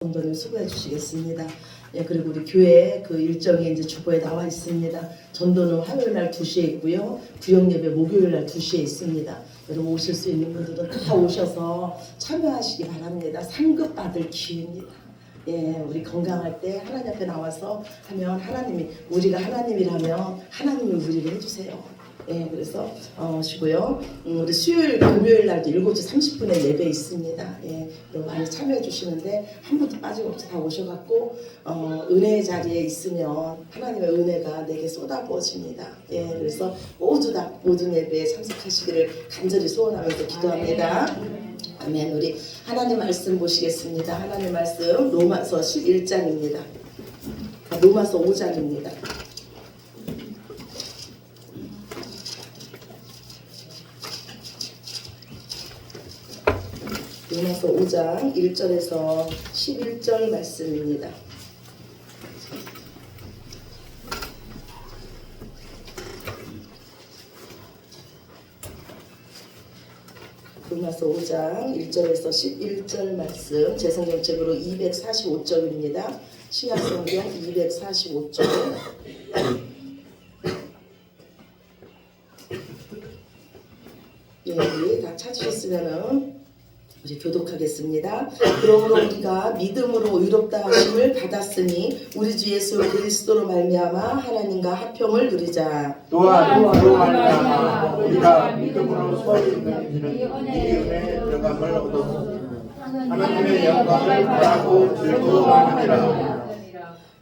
정도는 수고해 주시겠습니다. 예, 그리고 우리 교회 그 일정이 이제 주보에 나와 있습니다. 전도는 화요일 날 2시에 있고요. 구역 예배 목요일 날 2시에 있습니다. 여러분 오실 수 있는 분들은 다 오셔서 참여하시기 바랍니다. 상급 받을 기회입니다. 예, 우리 건강할 때 하나님 앞에 나와서 하면 하나님이, 우리가 하나님이라면 하나님이 우리를 해주세요. 예, 그래서 오시고요. 우리 수요일, 금요일 날도 7시 30분에 예배 있습니다. 예, 많이 참여해 주시는데 한 분도 빠짐없이 다 오셔갖고 은혜의 자리에 있으면 하나님의 은혜가 내게 쏟아부어집니다. 예, 그래서 모두 다 모든 예배에 참석하시기를 간절히 소원하면서 기도합니다. 아멘. 우리 하나님 말씀 보시겠습니다. 하나님 말씀 로마서 11장입니다. 로마서 5장입니다. 로마서 5장 1절에서 11절 말씀입니다. 로마서 5장 1절에서 11절 말씀, 제 성경책으로 245쪽입니다. 신약성경 245쪽. 예, 다 찾으셨으면은 이제 교독하겠습니다. 그러므로 우리가 믿음으로 의롭다 하심을 받았으니 우리 주 예수 그리스도로 말미암아 하나님과 합평을 누리자. 또한 그로 말미암아 우리가 믿음으로 서 있는 이는 이 은혜에 들어감을 얻었으니 하나님의 영광을 바라고 즐거워하느니라.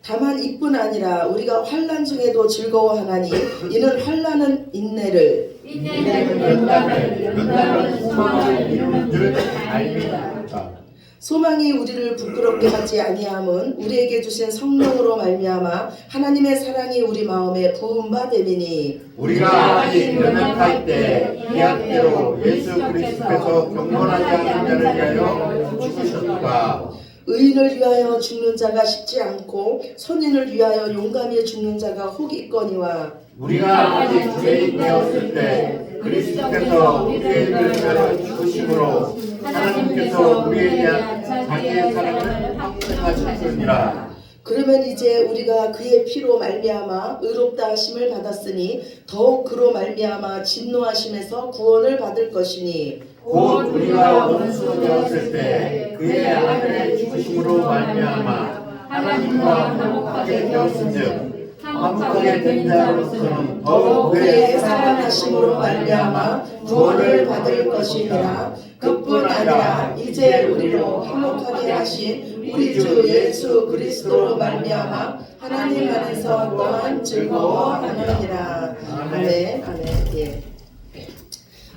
다만 이뿐 아니라 우리가 환난 중에도 즐거워하나니 이는 환난은 인내를, 인내는 연단을, 연단은 소망을 이루는 줄 알미라. 소망이 우리를 부끄럽게 하지 아니함은 우리에게 주신 성령으로 말미암아 하나님의 사랑이 우리 마음에 부은 바 됨이니 우리가 아직 연약할 때 계약대로 예수 그리스도께서 경건하지 않은 자를 위하여 죽으셨다. 의인을 위하여 죽는 자가 쉽지 않고 선인을 위하여 용감히 죽는 자가 혹 있거니와 우리가 아직 죄인 되었을 때 그리스도께서 우리를 위하여 죽으심으로 하나님께서 우리에 대한 자기의 사랑을 확증하셨느니라. 그러면 이제 우리가 그의 피로 말미암아 의롭다 하심을 받았으니 더욱 그로 말미암아 진노하심에서 구원을 받을 것이니 곧 우리가 원수 되었을 때 그의 아들의 죽으심으로 말미암아 하나님과 화목하게 되었은즉 화목하게 된 자로서는 더욱 그의 사랑하심으로 말미암아 구원을 받을 것이니라. 그뿐 아니라 이제 우리로 화목하게 하신 우리 주 예수 그리스도로 말미암아 하나님 안에서 또한 즐거워하느니라. 아멘. 아멘. 예.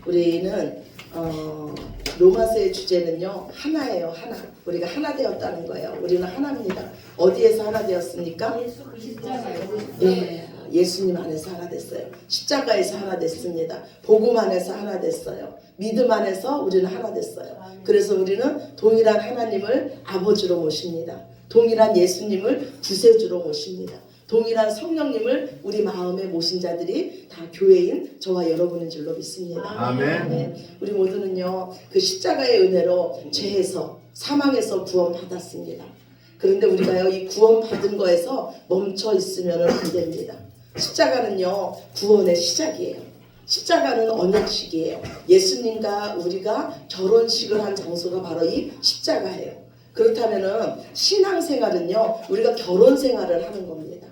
우리는 로마서의 주제는요 하나예요. 하나. 우리가 하나 되었다는 거예요. 우리는 하나입니다. 어디에서 하나 되었습니까? 예, 예수님 안에서 하나 됐어요. 십자가에서 하나 됐습니다. 복음 안에서 하나 됐어요. 믿음 안에서 우리는 하나 됐어요. 그래서 우리는 동일한 하나님을 아버지로 모십니다. 동일한 예수님을 구세주로 모십니다. 동일한 성령님을 우리 마음에 모신 자들이 다 교회인 저와 여러분인 줄로 믿습니다. 아멘. 네, 우리 모두는요 그 십자가의 은혜로 죄에서 사망에서 구원받았습니다. 그런데 우리가요 이 구원받은 거에서 멈춰 있으면 안 됩니다. 십자가는요 구원의 시작이에요. 십자가는 언약식이에요. 예수님과 우리가 결혼식을 한 장소가 바로 이 십자가예요. 그렇다면은 신앙생활은요 우리가 결혼생활을 하는 겁니다.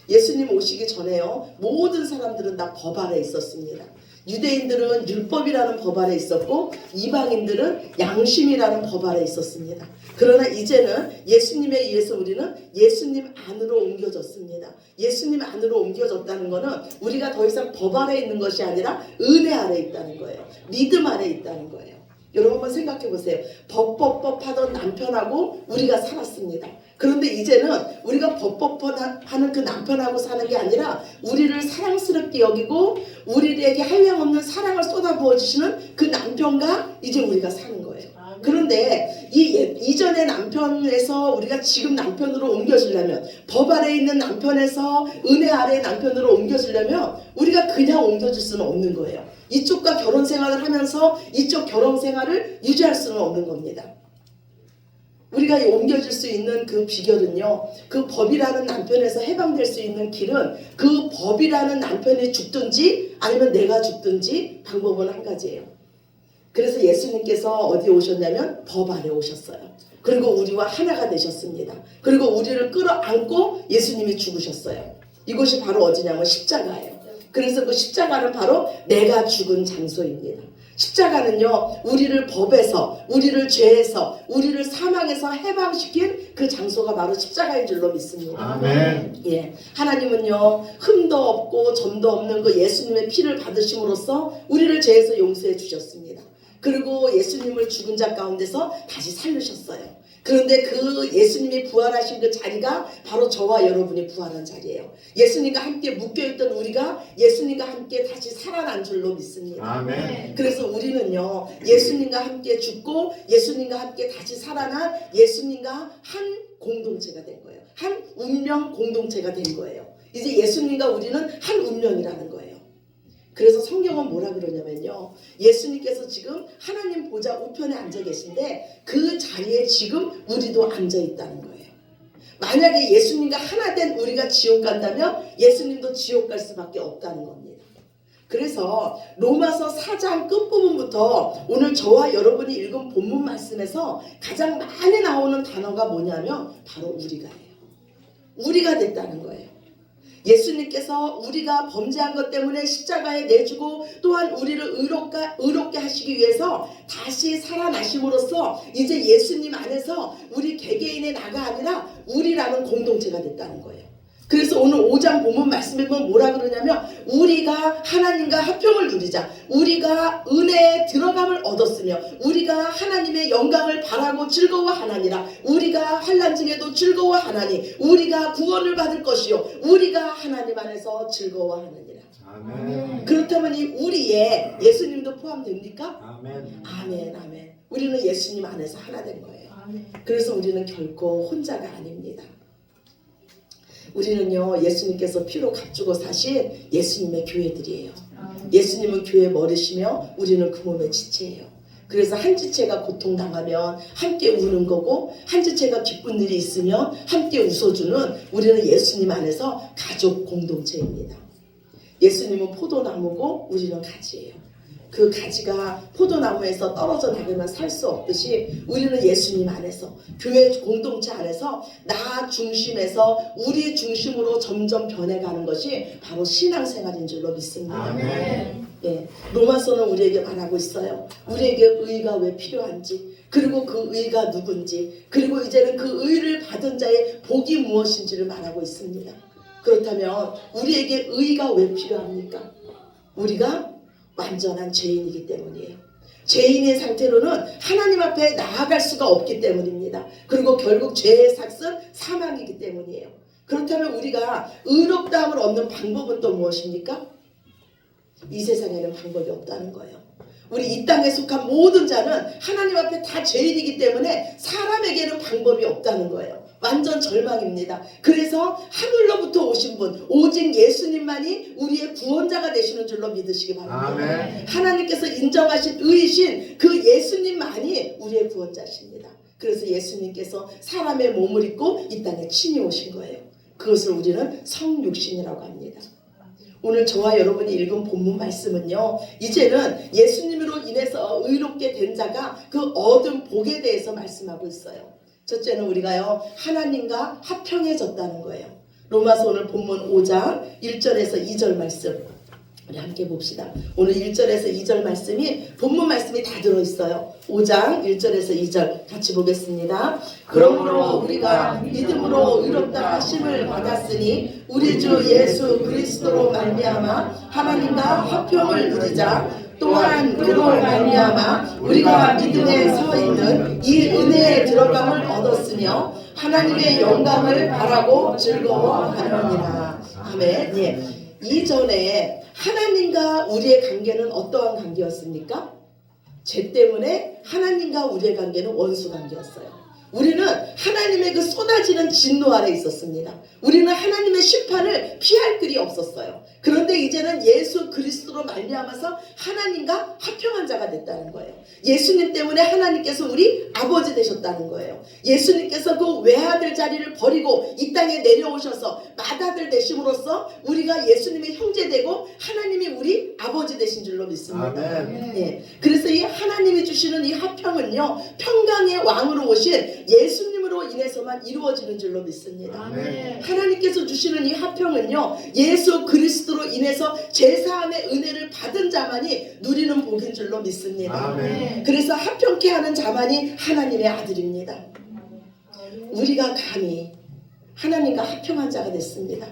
예수님 오시기 전에요 모든 사람들은 다 법 아래 있었습니다. 유대인들은 율법이라는 법 아래 있었고 이방인들은 양심이라는 법 아래 있었습니다. 그러나 이제는 예수님에 의해서 우리는 예수님 안으로 옮겨졌습니다. 예수님 안으로 옮겨졌다는 것은 우리가 더 이상 법 아래 있는 것이 아니라 은혜 아래 있다는 거예요. 믿음 아래 있다는 거예요. 여러분 한번 생각해 보세요. 법 하던 남편하고 우리가 살았습니다. 그런데 이제는 우리가 하는 그 남편하고 사는 게 아니라 우리를 사랑스럽게 여기고 우리에게 한량없는 사랑을 쏟아부어 주시는 그 남편과 이제 우리가 사는 거예요. 그런데 이전의 남편에서 우리가 지금 남편으로 옮겨지려면 법 아래 있는 남편에서 은혜 아래의 남편으로 옮겨지려면 우리가 그냥 옮겨질 수는 없는 거예요. 이쪽과 결혼 생활을 하면서 이쪽 결혼 생활을 유지할 수는 없는 겁니다. 우리가 옮겨질 수 있는 그 비결은요, 그 법이라는 남편에서 해방될 수 있는 길은 그 법이라는 남편이 죽든지 아니면 내가 죽든지 방법은 한 가지예요. 그래서 예수님께서 어디에 오셨냐면 법 안에 오셨어요. 그리고 우리와 하나가 되셨습니다. 그리고 우리를 끌어안고 예수님이 죽으셨어요. 이곳이 바로 어디냐면 십자가예요. 그래서 그 십자가는 바로 내가 죽은 장소입니다. 십자가는요, 우리를 법에서, 우리를 죄에서, 우리를 사망에서 해방시킨 그 장소가 바로 십자가인 줄로 믿습니다. 아멘. 예, 하나님은요, 흠도 없고 점도 없는 그 예수님의 피를 받으심으로써 우리를 죄에서 용서해 주셨습니다. 그리고 예수님을 죽은 자 가운데서 다시 살리셨어요. 그런데 그 예수님이 부활하신 그 자리가 바로 저와 여러분이 부활한 자리예요. 예수님과 함께 묶여있던 우리가 예수님과 함께 다시 살아난 줄로 믿습니다. 아멘. 그래서 우리는요, 예수님과 함께 죽고 예수님과 함께 다시 살아난 예수님과 한 공동체가 된 거예요. 한 운명 공동체가 된 거예요. 이제 예수님과 우리는 한 운명이라는 거예요. 그래서 성경은 뭐라 그러냐면요, 예수님께서 지금 하나님 보좌 우편에 앉아 계신데 그 자리에 지금 우리도 앉아 있다는 거예요. 만약에 예수님과 하나 된 우리가 지옥 간다면 예수님도 지옥 갈 수밖에 없다는 겁니다. 그래서 로마서 4장 끝부분부터 오늘 저와 여러분이 읽은 본문 말씀에서 가장 많이 나오는 단어가 뭐냐면 바로 우리가예요. 우리가 됐다는 거예요. 예수님께서 우리가 범죄한 것 때문에 십자가에 내주고 또한 우리를 의롭게 하시기 위해서 다시 살아나심으로써 이제 예수님 안에서 우리 개개인의 나가 아니라 우리라는 공동체가 됐다는 거예요. 그래서 오늘 5장 본문 말씀에 보면 뭐라 그러냐면 우리가 하나님과 합평을 누리자, 우리가 은혜에 들어감을 얻었으며 우리가 하나님의 영광을 바라고 즐거워하나니라, 우리가 환난 중에도 즐거워하나니 우리가 구원을 받을 것이요 우리가 하나님 안에서 즐거워하느니라. 아멘. 그렇다면 이 우리에 예수님도 포함됩니까? 아멘. 아멘, 아멘. 우리는 예수님 안에서 하나 된 거예요. 그래서 우리는 결코 혼자가 아닙니다. 우리는요, 예수님께서 피로 값주고 사신 예수님의 교회들이에요. 예수님은 교회 머리시며 우리는 그 몸의 지체예요. 그래서 한 지체가 고통당하면 함께 우는 거고 한 지체가 기쁜 일이 있으면 함께 웃어주는 우리는 예수님 안에서 가족 공동체입니다. 예수님은 포도나무고 우리는 가지예요. 그 가지가 포도나무에서 떨어져 나가면 살 수 없듯이 우리는 예수님 안에서 교회 공동체 안에서 나 중심에서 우리 중심으로 점점 변해가는 것이 바로 신앙생활인 줄로 믿습니다. 아멘. 예, 로마서는 우리에게 말하고 있어요. 우리에게 의가 왜 필요한지, 그리고 그 의가 누군지, 그리고 이제는 그 의를 받은 자의 복이 무엇인지를 말하고 있습니다. 그렇다면 우리에게 의가 왜 필요합니까? 우리가 완전한 죄인이기 때문이에요. 죄인의 상태로는 하나님 앞에 나아갈 수가 없기 때문입니다. 그리고 결국 죄의 삭은 사망이기 때문이에요. 그렇다면 우리가 의롭다함을 얻는 방법은 또 무엇입니까? 이 세상에는 방법이 없다는 거예요. 우리 이 땅에 속한 모든 자는 하나님 앞에 다 죄인이기 때문에 사람에게는 방법이 없다는 거예요. 완전 절망입니다. 그래서 하늘로부터 오신 분 오직 예수님만이 우리의 구원자가 되시는 줄로 믿으시기 바랍니다. 아멘. 하나님께서 인정하신 의이신 그 예수님만이 우리의 구원자십니다. 그래서 예수님께서 사람의 몸을 입고 이 땅에 친히 오신 거예요. 그것을 우리는 성육신이라고 합니다. 오늘 저와 여러분이 읽은 본문 말씀은요, 이제는 예수님으로 인해서 의롭게 된 자가 그 얻은 복에 대해서 말씀하고 있어요. 첫째는 우리가요, 하나님과 합평해졌다는 거예요. 로마서 오늘 본문 5장 1절에서 2절 말씀 우리 함께 봅시다. 오늘 1절에서 2절 말씀이 본문 말씀이 다 들어있어요. 5장 1절에서 2절 같이 보겠습니다. 그러므로 우리가 믿음으로 의롭다 하심을 받았으니 우리 주 예수 그리스도로 말미암아 하나님과 합평을 누리자. 또한 그로 말미암아 우리가 믿음에 서 있는 이 은혜에 들어감을 얻었으며 하나님의 영광을 바라고 즐거워하느니라. 아멘. 예. 이전에 하나님과 우리의 관계는 어떠한 관계였습니까? 죄 때문에 하나님과 우리의 관계는 원수 관계였어요. 우리는 하나님의 그 쏟아지는 진노 아래 있었습니다. 우리는 하나님의 심판을 피할 길이 없었어요. 그런데 이제는 예수 그리스도로 말미암아서 하나님과 합평한 자가 됐다는 거예요. 예수님 때문에 하나님께서 우리 아버지 되셨다는 거예요. 예수님께서 그 외아들 자리를 버리고 이 땅에 내려오셔서 맏아들 되심으로써 우리가 예수님의 형제 되고 하나님이 우리 아버지 되신 줄로 믿습니다. 아멘. 예. 그래서 이 하나님이 주시는 이 화평은요, 평강의 왕으로 오신 예수님으로 인해서만 이루어지는 줄로 믿습니다. 아멘. 하나님께서 주시는 이 화평은요, 예수 그리스도로 인해서 제사함의 은혜를 받은 자만이 누리는 복인 줄로 믿습니다. 아멘. 그래서 화평케 하는 자만이 하나님의 아들입니다. 우리가 감히 하나님과 화평한 자가 됐습니다.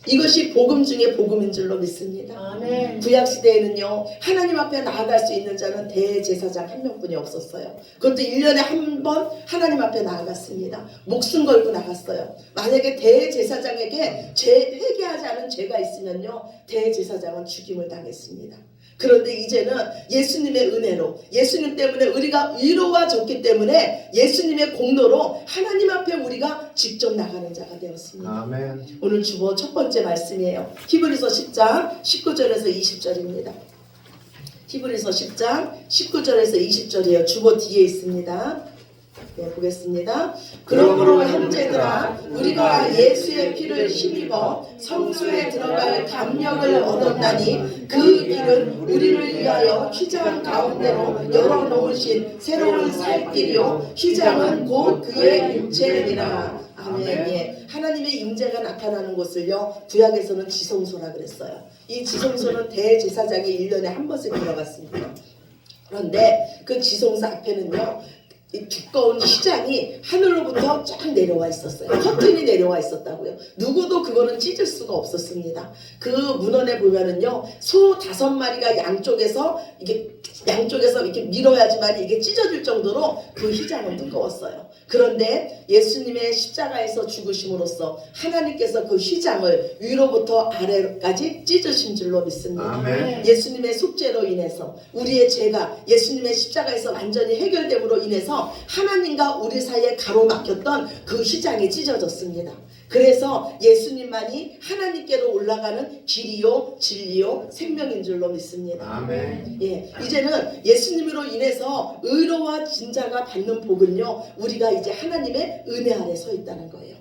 이것이 복음 중에 복음인 줄로 믿습니다. 아멘. 구약시대에는요, 하나님 앞에 나아갈 수 있는 자는 대제사장 한 명뿐이 없었어요. 그것도 1년에 한 번 하나님 앞에 나아갔습니다. 목숨 걸고 나갔어요. 만약에 대제사장에게 회개하지 않은 죄가 있으면요, 대제사장은 죽임을 당했습니다. 그런데 이제는 예수님의 은혜로, 예수님 때문에 우리가 위로와졌기 때문에 예수님의 공로로 하나님 앞에 우리가 직접 나가는 자가 되었습니다. 아멘. 오늘 주보 첫 번째 말씀이에요. 히브리서 10장 19절에서 20절입니다. 히브리서 10장 19절에서 20절이에요. 주보 뒤에 있습니다. 네, 보겠습니다. 그러므로 형제들아, 우리가 예수의 피를 힘입어 성소에 들어갈 담력을 얻었나니 그 길은 우리를 위하여 휘장 가운데로 열어놓으신 새로운 살 길이요, 휘장은 곧 그의 육체니라. 아멘. 예. 하나님의 임재가 나타나는 곳을요, 구약에서는 지성소라 그랬어요. 이 지성소는 대제사장이 1년에 한 번씩 들어갔습니다. 그런데 그 지성소 앞에는요, 이 두꺼운 휘장이 하늘로부터 쫙 내려와 있었어요. 커튼이 내려와 있었다고요. 누구도 그거는 찢을 수가 없었습니다. 그 문헌에 보면은요, 소 5마리가 양쪽에서 이렇게 밀어야지만 이게 찢어질 정도로 그 휘장은 두꺼웠어요. 그런데 예수님의 십자가에서 죽으심으로써 하나님께서 그 휘장을 위로부터 아래까지 찢으신 줄로 믿습니다. 아멘. 예수님의 속죄로 인해서 우리의 죄가 예수님의 십자가에서 완전히 해결됨으로 인해서 하나님과 우리 사이에 가로막혔던 그 휘장이 찢어졌습니다. 그래서 예수님만이 하나님께로 올라가는 길이요, 진리요, 생명인 줄로 믿습니다. 아멘. 예, 이제는 예수님으로 인해서 의로워진 자가 받는 복은요, 우리가 이제 하나님의 은혜 아래 서 있다는 거예요.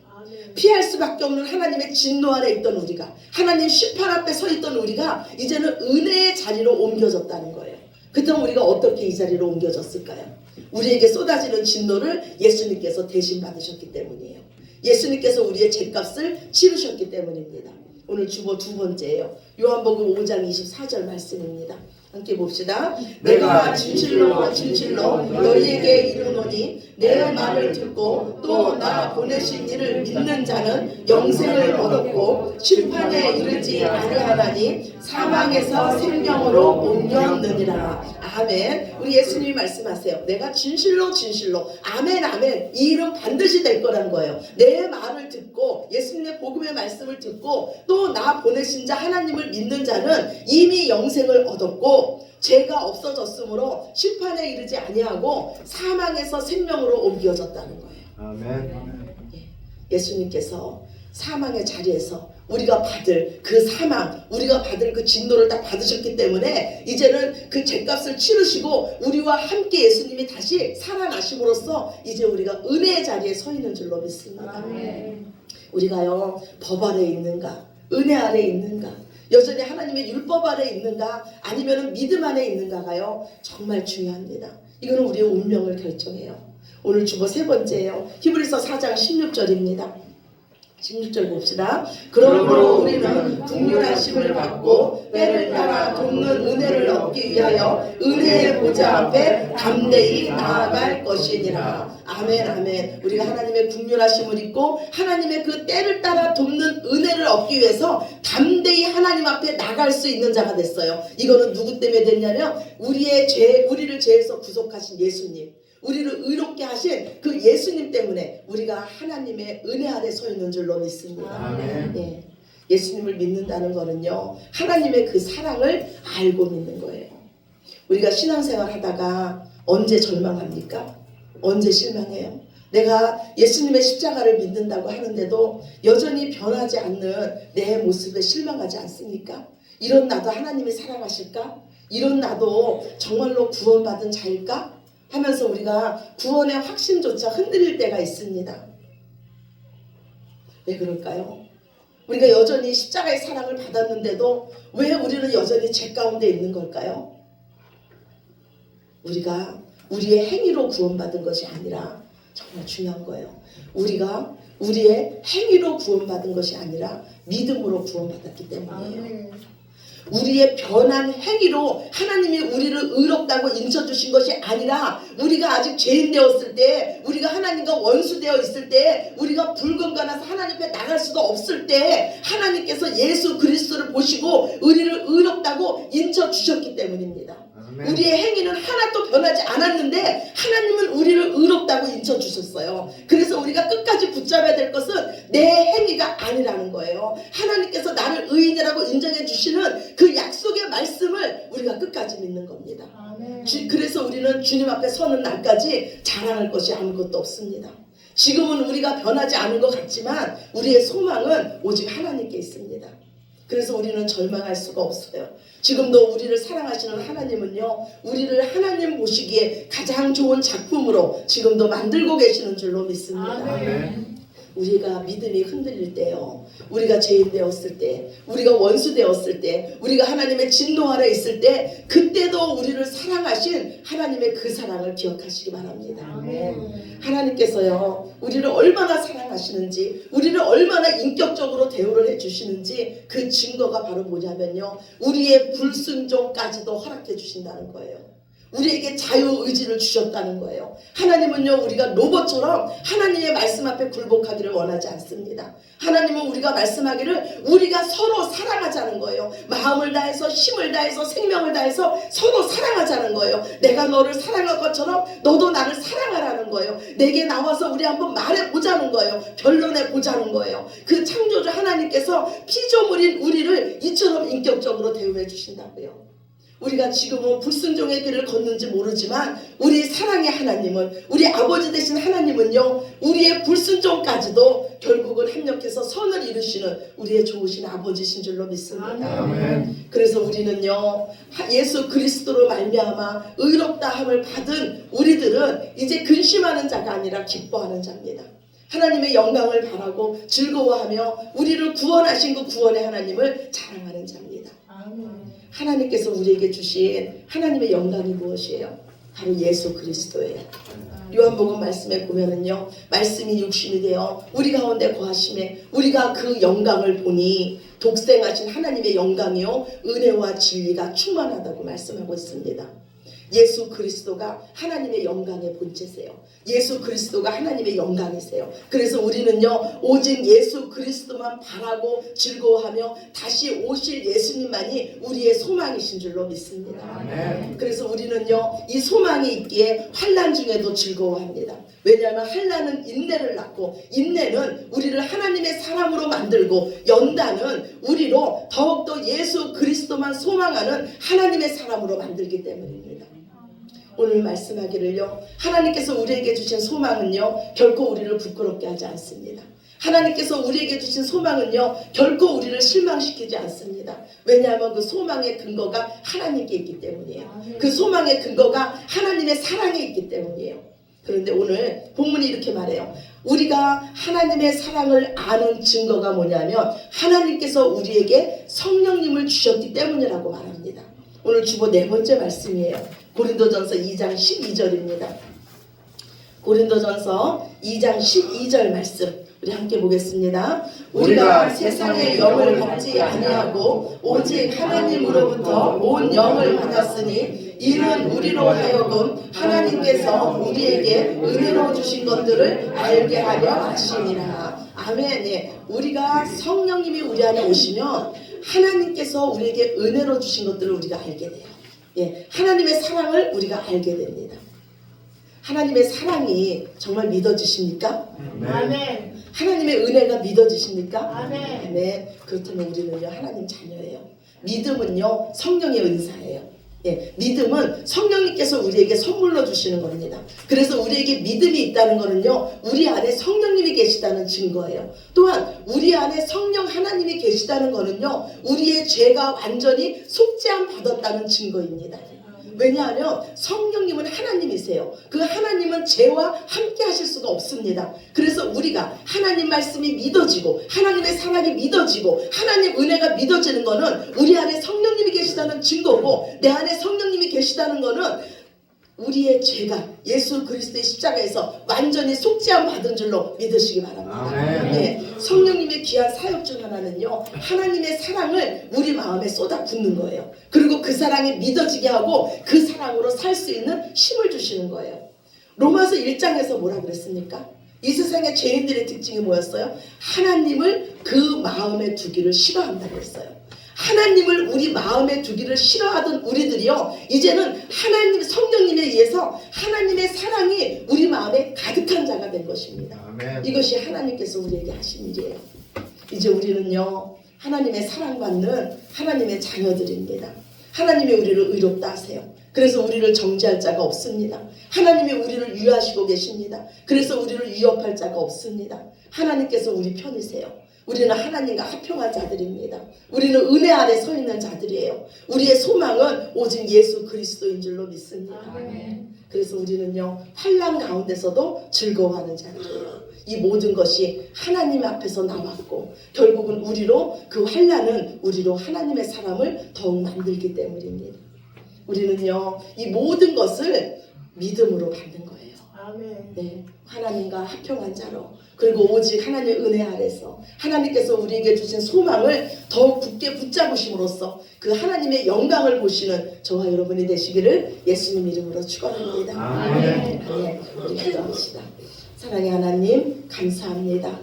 피할 수밖에 없는 하나님의 진노 아래 있던 우리가, 하나님 심판 앞에 서 있던 우리가 이제는 은혜의 자리로 옮겨졌다는 거예요. 그때는 우리가 어떻게 이 자리로 옮겨졌을까요? 우리에게 쏟아지는 진노를 예수님께서 대신 받으셨기 때문이에요. 예수님께서 우리의 죄값을 치르셨기 때문입니다. 오늘 주보 두 번째예요. 요한복음 5장 24절 말씀입니다. 함께 봅시다. 내가 진실로 진실로 너희에게 이르노니 내 말을 듣고 또 나 보내신 이를 믿는 자는 영생을 얻었고 심판에 이르지 아니하나니 사망에서 생명으로 옮겼느니라. 아멘. 우리 예수님이 말씀하세요. 내가 진실로 진실로, 아멘 아멘, 이 일은 반드시 될 거라는 거예요. 내 말을 듣고 예수님의 복음의 말씀을 듣고 또 나 보내신 자 하나님을 믿는 자는 이미 영생을 얻었고 죄가 없어졌으므로 심판에 이르지 아니하고 사망에서 생명으로 옮겨졌다는 거예요. 아멘. 예수님께서 사망의 자리에서 우리가 받을 그 사망, 우리가 받을 그 진노를 다 받으셨기 때문에 이제는 그 죄값을 치르시고 우리와 함께 예수님이 다시 살아나심으로써 이제 우리가 은혜의 자리에 서 있는 줄로 믿습니다. 우리가요, 법 아래 있는가, 은혜 아래 있는가, 여전히 하나님의 율법 아래 있는가, 아니면 믿음 안에 있는가가요, 정말 중요합니다. 이거는 우리의 운명을 결정해요. 오늘 주보 세 번째예요. 히브리서 4장 16절입니다. 16절 봅시다. 그러므로 우리는 국률하심을 받고 때를 따라 돕는 은혜를 얻기 위하여 은혜의 보좌 앞에 담대히 나아갈 것이니라. 아멘 아멘. 우리가 하나님의 국률하심을 입고 하나님의 그 때를 따라 돕는 은혜를 얻기 위해서 담대히 하나님 앞에 나갈 수 있는 자가 됐어요. 이거는 누구 때문에 됐냐면 우리를 죄에서 구속하신 예수님, 우리를 의롭게 하신 그 예수님 때문에 우리가 하나님의 은혜 아래 서 있는 줄로 믿습니다. 아멘. 예. 예수님을 믿는다는 거는요, 하나님의 그 사랑을 알고 믿는 거예요. 우리가 신앙생활 하다가 언제 절망합니까? 언제 실망해요? 내가 예수님의 십자가를 믿는다고 하는데도 여전히 변하지 않는 내 모습에 실망하지 않습니까? 이런 나도 하나님이 사랑하실까? 이런 나도 정말로 구원받은 자일까? 하면서 우리가 구원의 확신조차 흔들릴 때가 있습니다. 왜 그럴까요? 우리가 여전히 십자가의 사랑을 받았는데도 왜 우리는 여전히 죄 가운데 있는 걸까요? 우리가 우리의 행위로 구원받은 것이 아니라 정말 중요한 거예요. 우리가 우리의 행위로 구원받은 것이 아니라 믿음으로 구원받았기 때문이에요. 우리의 변한 행위로 하나님이 우리를 의롭다고 인쳐주신 것이 아니라 우리가 아직 죄인 되었을 때, 우리가 하나님과 원수되어 있을 때, 우리가 불건강해서 하나님 앞에 나갈 수도 없을 때 하나님께서 예수 그리스도를 보시고 우리를 의롭다고 인쳐주셨기 때문입니다. 아멘. 우리의 행위는 하나도 변하지 않았는데 하나님은 우리를 의롭다고 인쳐주셨어요. 그래서 우리가 끝까지 붙잡아야 될 것은 내 행위가 아니라는 거예요. 하나님께서 나를 의인이라고 인정해 주시는 그 약속의 말씀을 우리가 끝까지 믿는 겁니다. 그래서 우리는 주님 앞에 서는 날까지 자랑할 것이 아무것도 없습니다. 지금은 우리가 변하지 않은 것 같지만 우리의 소망은 오직 하나님께 있습니다. 그래서 우리는 절망할 수가 없어요. 지금도 우리를 사랑하시는 하나님은요, 우리를 하나님 보시기에 가장 좋은 작품으로 지금도 만들고 계시는 줄로 믿습니다. 아멘. 우리가 믿음이 흔들릴 때요, 우리가 죄인 되었을 때, 우리가 원수 되었을 때, 우리가 하나님의 진노 아래 있을 때, 그때도 우리를 사랑하신 하나님의 그 사랑을 기억하시기 바랍니다. 하나님께서요, 우리를 얼마나 사랑하시는지, 우리를 얼마나 인격적으로 대우를 해주시는지 그 증거가 바로 뭐냐면요, 우리의 불순종까지도 허락해 주신다는 거예요. 우리에게 자유의지를 주셨다는 거예요. 하나님은요, 우리가 로봇처럼 하나님의 말씀 앞에 굴복하기를 원하지 않습니다. 하나님은 우리가 말씀하기를 우리가 서로 사랑하자는 거예요. 마음을 다해서, 힘을 다해서, 생명을 다해서 서로 사랑하자는 거예요. 내가 너를 사랑할 것처럼 너도 나를 사랑하라는 거예요. 내게 나와서 우리 한번 말해보자는 거예요. 변론해보자는 거예요. 그 창조주 하나님께서 피조물인 우리를 이처럼 인격적으로 대우해 주신다고요. 우리가 지금은 불순종의 길을 걷는지 모르지만 우리 사랑의 하나님은, 우리 아버지 되신 하나님은요, 우리의 불순종까지도 결국은 합력해서 선을 이루시는 우리의 좋으신 아버지신 줄로 믿습니다. 아멘. 그래서 우리는요, 예수 그리스도로 말미암아 의롭다함을 받은 우리들은 이제 근심하는 자가 아니라 기뻐하는 자입니다. 하나님의 영광을 바라고 즐거워하며 우리를 구원하신 그 구원의 하나님을 자랑하는 자입니다. 하나님께서 우리에게 주신 하나님의 영광이 무엇이에요? 바로 예수 그리스도예요. 요한복음 말씀에 보면은요, 말씀이 육신이 되어 우리 가운데 거하심에 우리가 그 영광을 보니 독생하신 하나님의 영광이요, 은혜와 진리가 충만하다고 말씀하고 있습니다. 예수 그리스도가 하나님의 영광의 본체세요. 예수 그리스도가 하나님의 영광이세요. 그래서 우리는요, 오직 예수 그리스도만 바라고 즐거워하며 다시 오실 예수님만이 우리의 소망이신 줄로 믿습니다. 아멘. 그래서 우리는요, 이 소망이 있기에 환난 중에도 즐거워합니다. 왜냐하면 환난은 인내를 낳고, 인내는 우리를 하나님의 사람으로 만들고, 연단은 우리로 더욱더 예수 그리스도만 소망하는 하나님의 사람으로 만들기 때문입니다. 오늘 말씀하기를요, 하나님께서 우리에게 주신 소망은요, 결코 우리를 부끄럽게 하지 않습니다. 하나님께서 우리에게 주신 소망은요, 결코 우리를 실망시키지 않습니다. 왜냐하면 그 소망의 근거가 하나님께 있기 때문이에요. 그 소망의 근거가 하나님의 사랑에 있기 때문이에요. 그런데 오늘 본문이 이렇게 말해요. 우리가 하나님의 사랑을 아는 증거가 뭐냐면 하나님께서 우리에게 성령님을 주셨기 때문이라고 말합니다. 오늘 주보 네 번째 말씀이에요. 고린도전서 2장 12절입니다. 고린도전서 2장 12절 말씀 우리 함께 보겠습니다. 우리가 세상의 영을 받지 아니하고 오직 하나님으로부터 온 영을 받았으니 이는 우리로 하여금 하나님께서 우리에게 은혜로 주신 것들을 알게 하려 하심이라. 아멘. 네. 우리가 성령님이 우리 안에 오시면 하나님께서 우리에게 은혜로 주신 것들을 우리가 알게 돼요. 예, 하나님의 사랑을 우리가 알게 됩니다. 하나님의 사랑이 정말 믿어지십니까? 아멘. 하나님의 은혜가 믿어지십니까? 아멘. 네, 그렇다면 우리는요, 하나님 자녀예요. 믿음은요, 성령의 은사예요. 예, 믿음은 성령님께서 우리에게 선물로 주시는 겁니다. 그래서 우리에게 믿음이 있다는 것은요, 우리 안에 성령님이 계시다는 증거예요. 또한 우리 안에 성령 하나님이 계시다는 것은요, 우리의 죄가 완전히 속죄함 받았다는 증거입니다. 왜냐하면 성령님은 하나님이세요. 그 하나님은 죄와 함께 하실 수가 없습니다. 그래서 우리가 하나님 말씀이 믿어지고 하나님의 사랑이 믿어지고 하나님 은혜가 믿어지는 것은 우리 안에 성령님이 계시다는 증거고, 내 안에 성령님이 계시다는 것은 우리의 죄가 예수 그리스도의 십자가에서 완전히 속죄함 받은 줄로 믿으시기 바랍니다. 네, 성령님의 귀한 사역 중 하나는요, 하나님의 사랑을 우리 마음에 쏟아붓는 거예요. 그리고 그 사랑이 믿어지게 하고 그 사랑으로 살 수 있는 힘을 주시는 거예요. 로마서 1장에서 뭐라 그랬습니까? 이 세상의 죄인들의 특징이 뭐였어요? 하나님을 그 마음에 두기를 싫어한다고 했어요. 하나님을 우리 마음에 두기를 싫어하던 우리들이요, 이제는 하나님 성령님에 의해서 하나님의 사랑이 우리 마음에 가득한 자가 된 것입니다. 아멘. 이것이 하나님께서 우리에게 하신 일이에요. 이제 우리는요, 하나님의 사랑받는 하나님의 자녀들입니다. 하나님이 우리를 의롭다 하세요. 그래서 우리를 정죄할 자가 없습니다. 하나님이 우리를 위하시고 계십니다. 그래서 우리를 위협할 자가 없습니다. 하나님께서 우리 편이세요. 우리는 하나님과 합평한 자들입니다. 우리는 은혜 아래 서 있는 자들이에요. 우리의 소망은 오직 예수 그리스도인 줄로 믿습니다. 그래서 우리는요, 환난 가운데서도 즐거워하는 자들이에요. 이 모든 것이 하나님 앞에서 나왔고, 결국은 우리로 그 환난은 우리로 하나님의 사람을 더욱 만들기 때문입니다. 우리는요, 이 모든 것을 믿음으로 받는 거예요. 네, 하나님과 합평한 자로, 그리고 오직 하나님의 은혜 아래서 하나님께서 우리에게 주신 소망을 더욱 굳게 붙잡으심으로써 그 하나님의 영광을 보시는 저와 여러분이 되시기를 예수님 이름으로 축원합니다. 아멘. 우리 기도합시다. 사랑의 하나님, 감사합니다.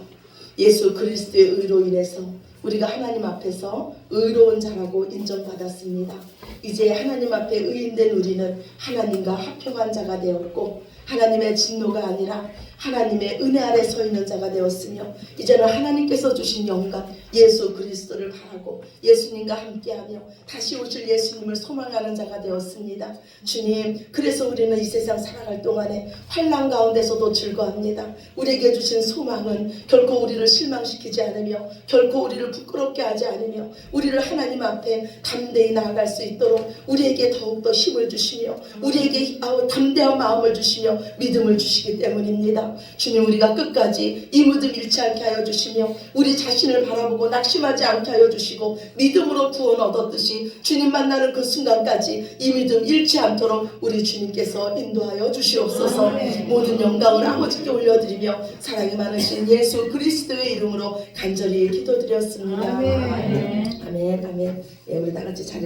예수 그리스도의 의로 인해서 우리가 하나님 앞에서 의로운 자라고 인정받았습니다. 이제 하나님 앞에 의인된 우리는 하나님과 합평한 자가 되었고, 하나님의 진노가 아니라 하나님의 은혜 아래 서 있는 자가 되었으며, 이제는 하나님께서 주신 영광 예수 그리스도를 바라고 예수님과 함께하며 다시 오실 예수님을 소망하는 자가 되었습니다. 주님, 그래서 우리는 이 세상 살아갈 동안에 환난 가운데서도 즐거워합니다. 우리에게 주신 소망은 결코 우리를 실망시키지 않으며 결코 우리를 부끄럽게 하지 않으며 우리를 하나님 앞에 담대히 나아갈 수 있도록 우리에게 더욱더 힘을 주시며 우리에게 담대한 마음을 주시며 믿음을 주시기 때문입니다. 주님, 우리가 끝까지 이 믿음 잃지 않게 하여 주시며 우리 자신을 바라보고 낙심하지 않게 하여 주시고 믿음으로 구원 얻었듯이 주님 만나는 그 순간까지 이 믿음 잃지 않도록 우리 주님께서 인도하여 주시옵소서. 모든 영광을 아버지께 올려드리며 사랑이 많으신 예수 그리스도의 이름으로 간절히 기도드렸습니다. 아멘. 아멘. 예, 우리 다 같이 자리에